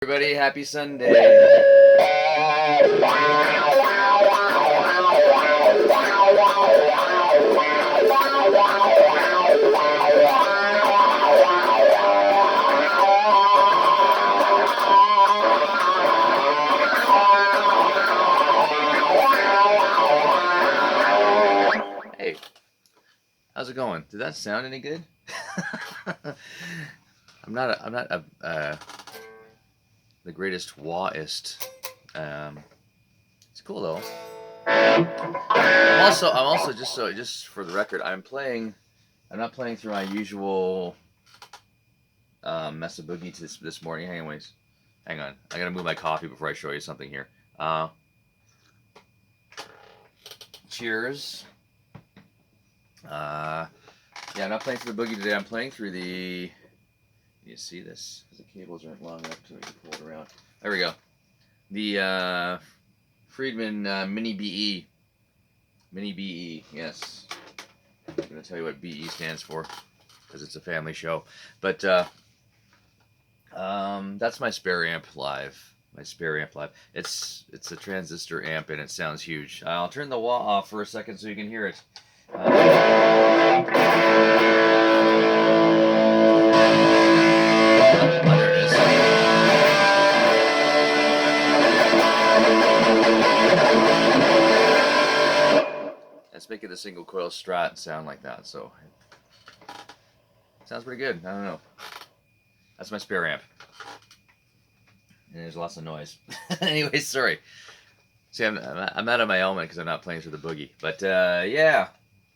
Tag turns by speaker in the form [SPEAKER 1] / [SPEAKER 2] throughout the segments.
[SPEAKER 1] Everybody, happy Sunday. Hey, how's it going? Did that sound any good? I'm not the greatest wahist. It's cool though. I'm also just for the record, I'm not playing through my usual mess of boogie this morning. Anyways, hang on. I gotta move my coffee before I show you something here. Cheers. Yeah, I'm not playing through the boogie today. I'm playing through the. You see this? Because the cables aren't long enough to pull it around. There we go. The Friedman Mini BE. Mini BE, yes. I'm going to tell you what BE stands for because it's a family show. But that's my spare amp live. It's a transistor amp and it sounds huge. I'll turn the wah off for a second so you can hear it. There it is. Let's make it a single coil Strat sound like that. So it sounds pretty good. I don't know. That's my spare amp. And there's lots of noise. Anyways, sorry. See, I'm out of my element because I'm not playing through the boogie. But yeah.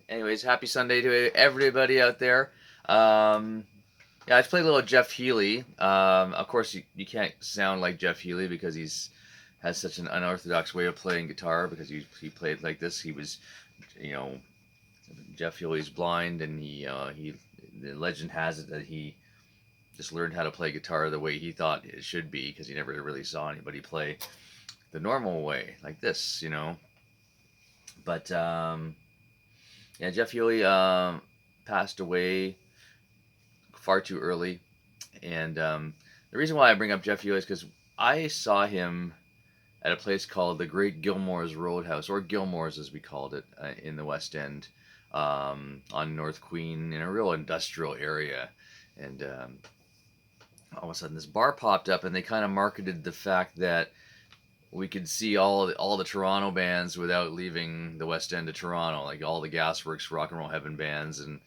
[SPEAKER 1] Anyways, happy Sunday to everybody out there. Yeah, I've played a little Jeff Healey. Of course, you can't sound like Jeff Healey because has such an unorthodox way of playing guitar. Because he played like this. He was, Jeff Healey's blind, and the legend has it that he just learned how to play guitar the way he thought it should be because he never really saw anybody play the normal way like this, But yeah, Jeff Healey passed away far too early, and the reason why I bring up Jeff Healey is because I saw him at a place called the Great Gilmore's Roadhouse, or Gilmore's as we called it, in the West End, on North Queen, in a real industrial area, and all of a sudden this bar popped up, and they kind of marketed the fact that we could see all the Toronto bands without leaving the West End of Toronto, like all the Gasworks, Rock and Roll Heaven bands, and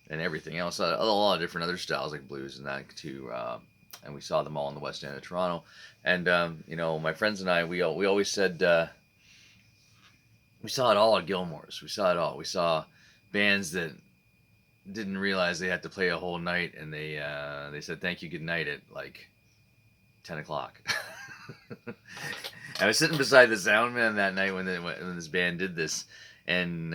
[SPEAKER 1] everything else. A lot of different other styles like blues and that too. And we saw them all in the West End of Toronto. And my friends and I, we always said we saw it all at Gilmore's. We saw it all. We saw bands that didn't realize they had to play a whole night, and they said thank you, good night at like 10 o'clock. I was sitting beside the sound man that night when this band did this, and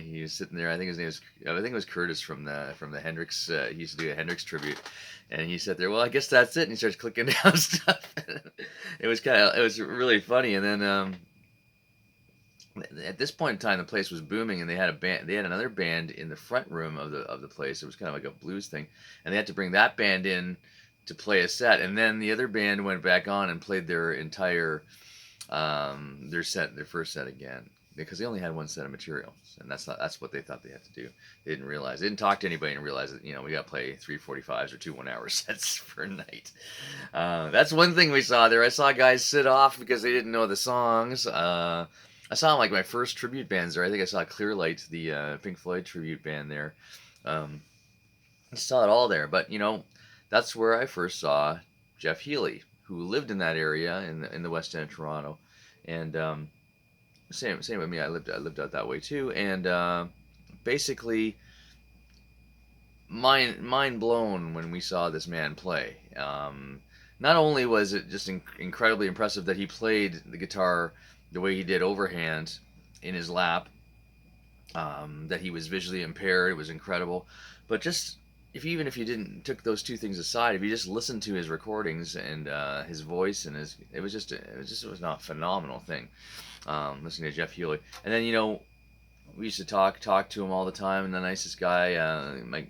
[SPEAKER 1] he was sitting there. I think it was Curtis from the Hendrix. He used to do a Hendrix tribute, and he sat there. Well, I guess that's it. And he starts clicking down stuff. It was really funny. And then at this point in time, the place was booming, and they had a band. They had another band in the front room of the place. It was kind of like a blues thing, and they had to bring that band in to play a set, and then the other band went back on and played their entire their first set again, because they only had one set of material, and that's what they thought they had to do. They didn't realize, they didn't talk to anybody and realize that we got to play 3:45s or 2 1-hour sets for a night. That's one thing we saw there. I saw guys sit off because they didn't know the songs. I saw like my first tribute bands there. I think I saw Clearlight, the Pink Floyd tribute band there. I saw it all there, but that's where I first saw Jeff Healey, who lived in that area in the West End of Toronto, and same with me. I lived out that way too, and basically mind blown when we saw this man play. Not only was it just incredibly impressive that he played the guitar the way he did overhand in his lap, that he was visually impaired, it was incredible, but just even if you took those two things aside, if you just listened to his recordings and his voice and it was not a phenomenal thing. Listening to Jeff Healey, and then we used to talk to him all the time, and the nicest guy. My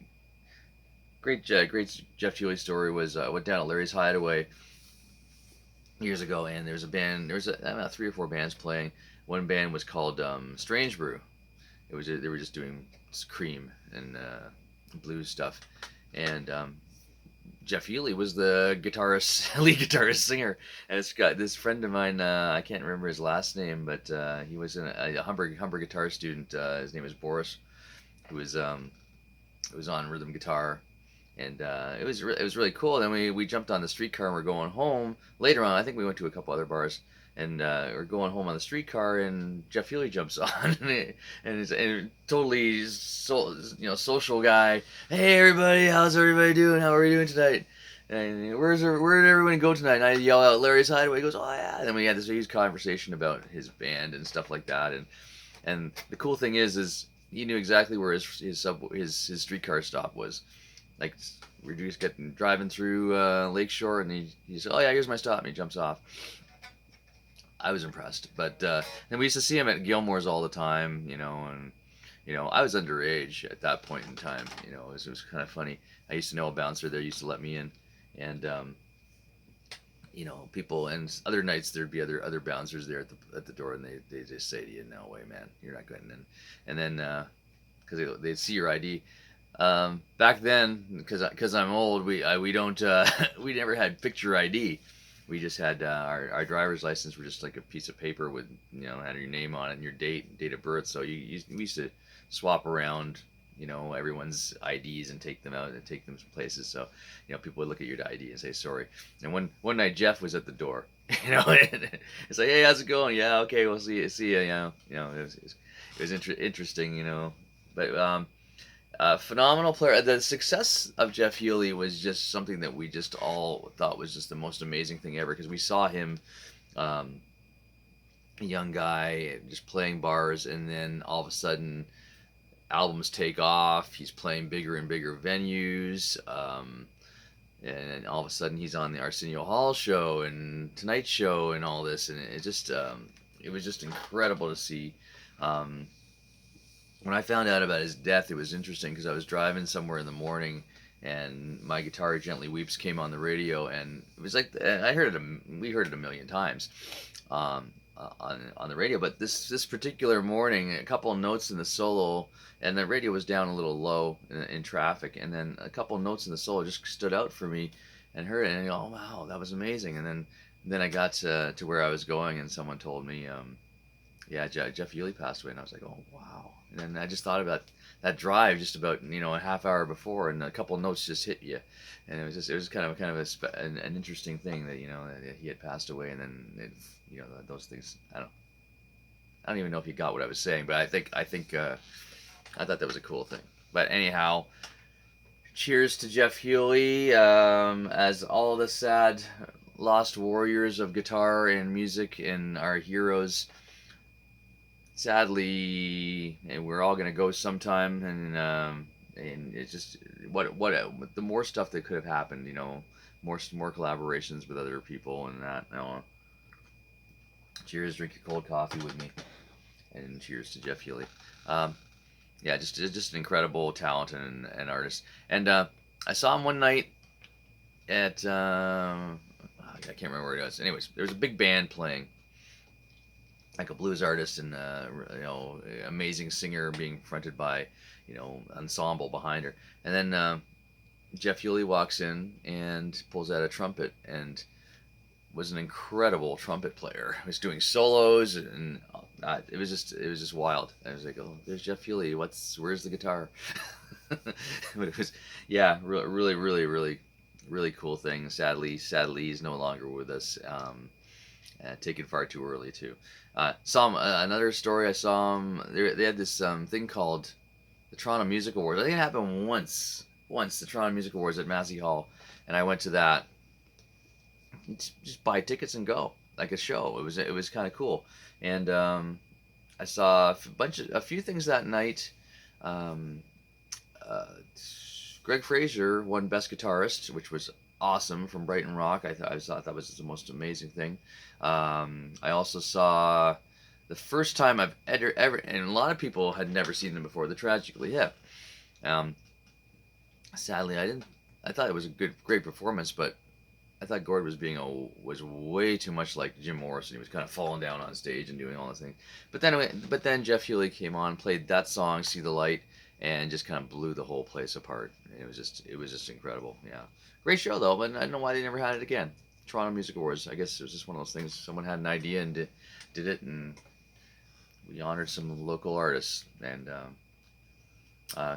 [SPEAKER 1] great Jeff Healey story was went down at Larry's Hideaway years ago, and there's a band. There was about 3 or 4 bands playing. One band was called Strange Brew. They were just doing cream and blues stuff, and Jeff Healey was the guitarist, lead guitarist, singer, and it's got this friend of mine. I can't remember his last name, but he was a Humber guitar student. His name is Boris, who was on rhythm guitar, and it was really cool. Then we jumped on the streetcar and we're going home. Later on, I think we went to a couple other bars, and we're going home on the streetcar, and Jeff Healey jumps on, and he's a totally social guy. Hey everybody, how's everybody doing? How are we doing tonight? And where did everyone go tonight? And I yell out Larry's Hideaway. He goes, oh yeah. And then we had this huge conversation about his band and stuff like that. And the cool thing is he knew exactly where his streetcar stop was. Like we're just driving through Lakeshore, and he said, "Oh yeah, here's my stop," and he jumps off. I was impressed, but and we used to see him at Gilmore's all the time, and I was underage at that point in time. It was kind of funny. I used to know a bouncer there used to let me in, and people, and other nights there'd be other bouncers there at the door, and they just say to you, "No way, man, you're not getting in," and then because they'd see your ID. Back then, because I'm old, we don't we never had picture ID. We just had our driver's license were just like a piece of paper with had your name on it and your date of birth. So we used to swap around everyone's IDs and take them out and take them to places. So people would look at your ID and say sorry. And one night Jeff was at the door. It's like, hey, how's it going? Yeah, okay, we'll see you. It was interesting. But phenomenal player. The success of Jeff Healey was just something that we just all thought was just the most amazing thing ever, because we saw him, um, a young guy, just playing bars, and then all of a sudden, albums take off. He's playing bigger and bigger venues, and then all of a sudden he's on the Arsenio Hall show and Tonight Show and all this, and it was just incredible to see. Um, when I found out about his death, it was interesting because I was driving somewhere in the morning, and My Guitar Gently Weeps came on the radio, and it was like we heard it a million times um, on the radio. But this particular morning, a couple of notes in the solo, and the radio was down a little low in traffic, and then a couple of notes in the solo just stood out for me, and heard it, and I go, oh wow, that was amazing. And then I got to where I was going, and someone told me. Yeah, Jeff Healey passed away, and I was like, oh wow. And then I just thought about that drive just about a half hour before, and a couple notes just hit you, and it was kind of an interesting thing that that he had passed away, and then those things. I don't even know if you got what I was saying, but I thought that was a cool thing. But anyhow, cheers to Jeff Healey, as all the sad lost warriors of guitar and music and our heroes. Sadly, and we're all gonna go sometime, and it's just the more stuff that could have happened, more collaborations with other people and that. Cheers, drink your cold coffee with me, and cheers to Jeff Healey. Um, yeah, just an incredible talent and an artist. And I saw him one night at I can't remember where it was. Anyways, there was a big band playing, like a blues artist and amazing singer being fronted by ensemble behind her. And then Jeff Healey walks in and pulls out a trumpet and was an incredible trumpet player. He was doing solos, and it was just wild. I was like, oh, there's Jeff Healey. Where's the guitar? But it was, yeah, really, really, really, really cool thing. Sadly, he's no longer with us. Taken far too early too. Saw him, another story. I saw him. They had this thing called the Toronto Music Awards. I think it happened once. The Toronto Music Awards at Massey Hall, and I went to that. Just buy tickets and go, like a show. It was kind of cool, and I saw a few things that night. Um, uh, Greg Fraser won Best Guitarist, which was awesome, from Brighton Rock. I thought that was the most amazing thing. I also saw the first time I've ever, and a lot of people had never seen them before, the Tragically Hip. Sadly, I didn't. I thought it was a great performance, but I thought Gord was way too much like Jim Morrison. He was kind of falling down on stage and doing all this thing. But then Jeff Healey came on, played that song, "See the Light," and just kind of blew the whole place apart. It was just incredible. Yeah, great show though. But I don't know why they never had it again. Toronto Music Awards. I guess it was just one of those things. Someone had an idea and did it, and we honored some local artists. And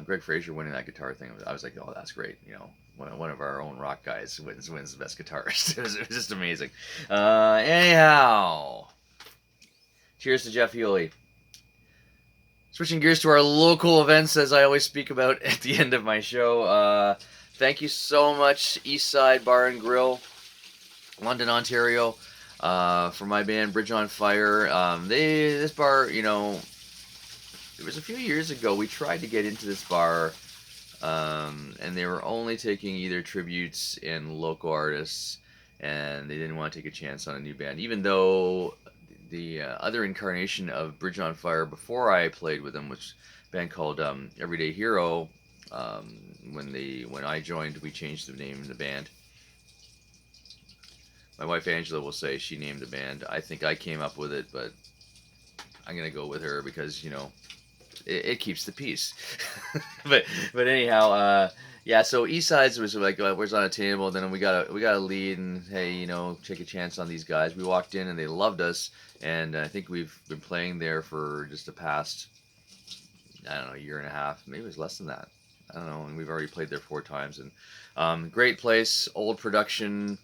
[SPEAKER 1] Greg Fraser winning that guitar thing, I was like, oh, that's great. One of our own rock guys wins the best guitarist. It was just amazing. Anyhow, cheers to Jeff Healey. Switching gears to our local events, as I always speak about at the end of my show. Thank you so much, Eastside Bar and Grill, London, Ontario, for my band Bridge on Fire. This bar, it was a few years ago. We tried to get into this bar, and they were only taking either tributes and local artists, and they didn't want to take a chance on a new band, even though the other incarnation of Bridge on Fire before I played with them was a band called Everyday Hero. When I joined, we changed the name of the band. My wife Angela will say she named the band. I think I came up with it, but I'm gonna go with her because it keeps the peace. but anyhow, yeah. So East Sides was like was on a table. Then we got a lead, and hey, take a chance on these guys. We walked in and they loved us, and I think we've been playing there for just the past, I don't know, year and a half. Maybe it was less than that. I don't know. And we've already played there 4 times, and great place, old production,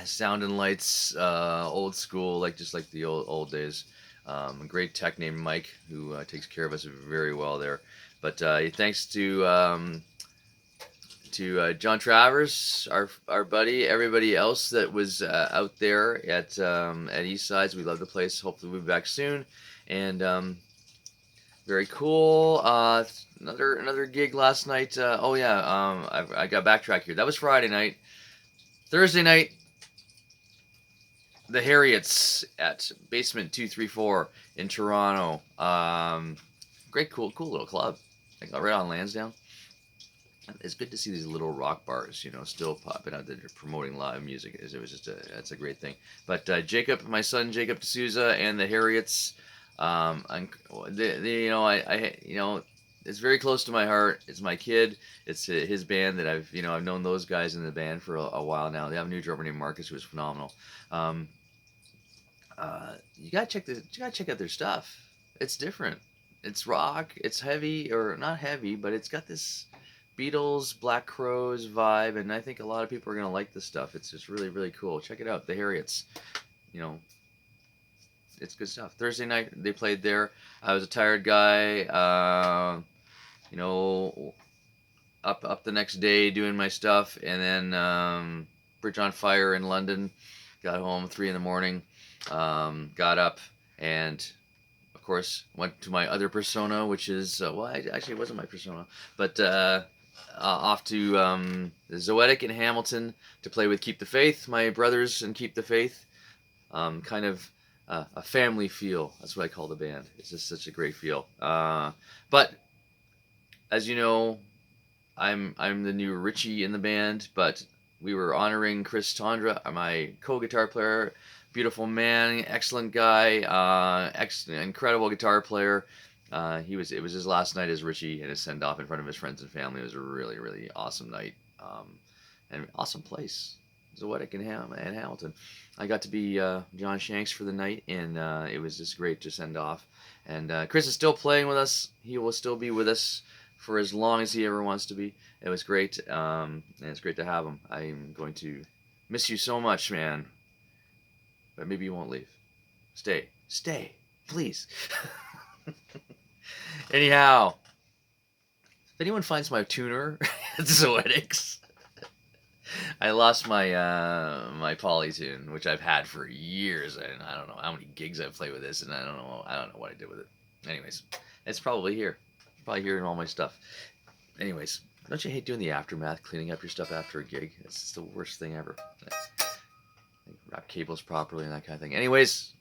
[SPEAKER 1] sound and lights, old school, just like the old days. A great tech named Mike who takes care of us very well there. But thanks to John Travers, our buddy, everybody else that was out there at East Sides. We love the place. Hopefully we'll be back soon. And very cool. Another gig last night. I got backtrack here. That was Friday night. Thursday night, the Harriets at Basement 234 in Toronto. Great, cool little club. Right on Lansdowne. It's good to see these little rock bars, still popping out there promoting live music. That's a great thing. But Jacob, my son Jacob D'Souza, and the Harriets, it's very close to my heart. It's my kid. It's his band that I've known those guys in the band for a while now. They have a new drummer named Marcus who is phenomenal. You gotta check out their stuff. It's different. It's rock. It's heavy, or not heavy, but it's got this Beatles, Black Crowes vibe, and I think a lot of people are gonna like this stuff. It's just really, really cool. Check it out, the Harriets. It's good stuff. Thursday night they played there. I was a tired guy. Up the next day doing my stuff, and then Bridge on Fire in London. Got home 3 a.m. Got up and, of course, went to my other persona, which is actually it wasn't my persona, but off to the Zoetic in Hamilton to play with Keep the Faith, my brothers in Keep the Faith. Kind of a family feel. That's what I call the band. It's just such a great feel. But as you know, I'm the new Richie in the band, but we were honoring Chris Tondra, my co-guitar player. Beautiful man, excellent guy, incredible guitar player. It was his last night as Richie and his send off in front of his friends and family. It was a really, really awesome night, and an awesome place, Zoetic in Hamilton. I got to be John Shanks for the night, and it was just great to send off. And Chris is still playing with us. He will still be with us for as long as he ever wants to be. It was great, and it's great to have him. I'm going to miss you so much, man. But maybe you won't leave. Stay, please. Anyhow, if anyone finds my tuner at Zoetics, I lost my my Polytune, which I've had for years, and I don't know how many gigs I've played with this, and I don't know what I did with it. Anyways, it's probably here. Probably here in all my stuff. Anyways, don't you hate doing the aftermath, cleaning up your stuff after a gig? It's the worst thing ever. Wrap cables properly and that kind of thing. Anyways,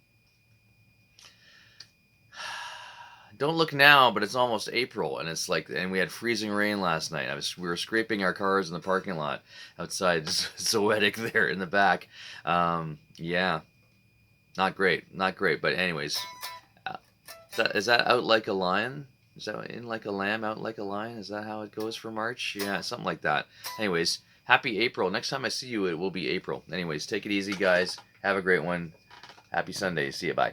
[SPEAKER 1] Don't look now, but it's almost April, and it's like, and we had freezing rain last night. We were scraping our cars in the parking lot outside, Zoetic there in the back. Yeah, not great, not great. But anyways, uh, is that out like a lion? Is that in like a lamb, out like a lion? Is that how it goes for March? Yeah, something like that. Anyways, happy April. Next time I see you, it will be April. Anyways, take it easy, guys. Have a great one. Happy Sunday. See you. Bye.